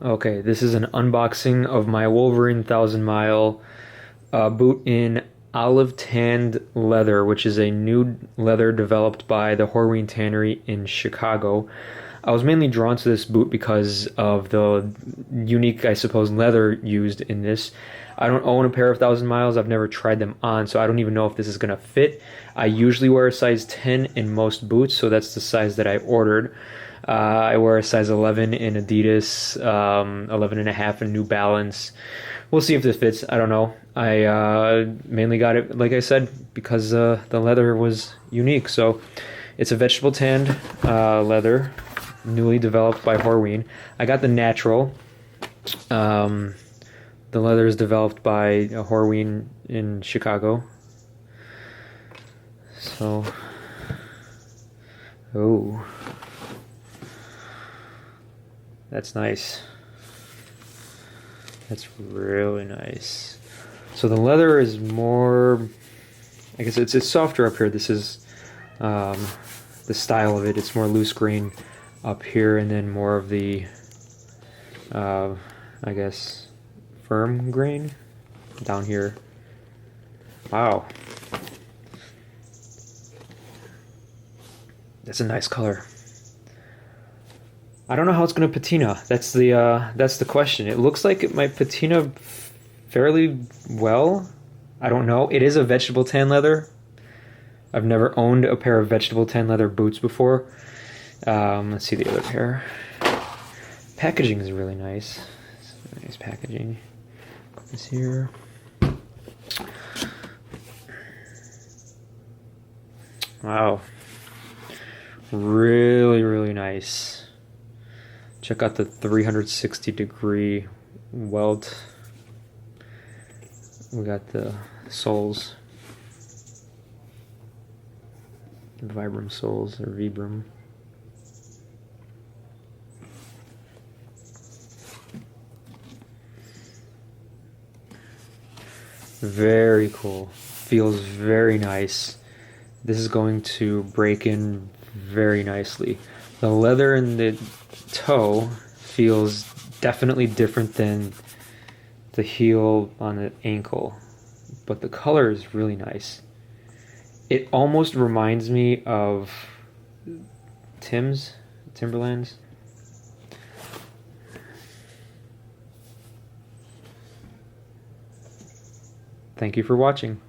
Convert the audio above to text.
Okay, this is an unboxing of my Wolverine 1000 Mile boot in olive tanned leather, which is a nude leather developed by the Horween Tannery in Chicago. I was mainly drawn to this boot because of the unique, I suppose, leather used in this. I don't own a pair of 1000 Miles. I've never tried them on, so I don't even know if this is going to fit. I usually wear a size 10 in most boots, so that's the size that I ordered. I wear a size 11 in Adidas, 11 and a half in New Balance. We'll see if this fits. I don't know. I mainly got it, like I said, because the leather was unique. So it's a vegetable tanned leather, newly developed by Horween. I got the natural. The leather is developed by Horween in Chicago. So, oh, that's nice. That's really nice. So the leather is more, I guess it's softer up here. This is the style of it. It's more loose grain up here, and then more of the, I guess, firm grain down here. Wow. That's a nice color. I don't know how it's going to patina. That's the question. It looks like it might patina fairly well. I don't know. It is a vegetable tan leather. I've never owned a pair of vegetable tan leather boots before. Let's see the other pair. Packaging is really nice. It's nice packaging. Put this here. Wow. Really, really nice. Check out the 360-degree welt. We got the soles. Vibram soles, or Vibram. Very cool. Feels very nice. This is going to break in very nicely. The leather in the toe feels definitely different than the heel on the ankle, but the color is really nice. It almost reminds me of Timberlands. Thank you for watching.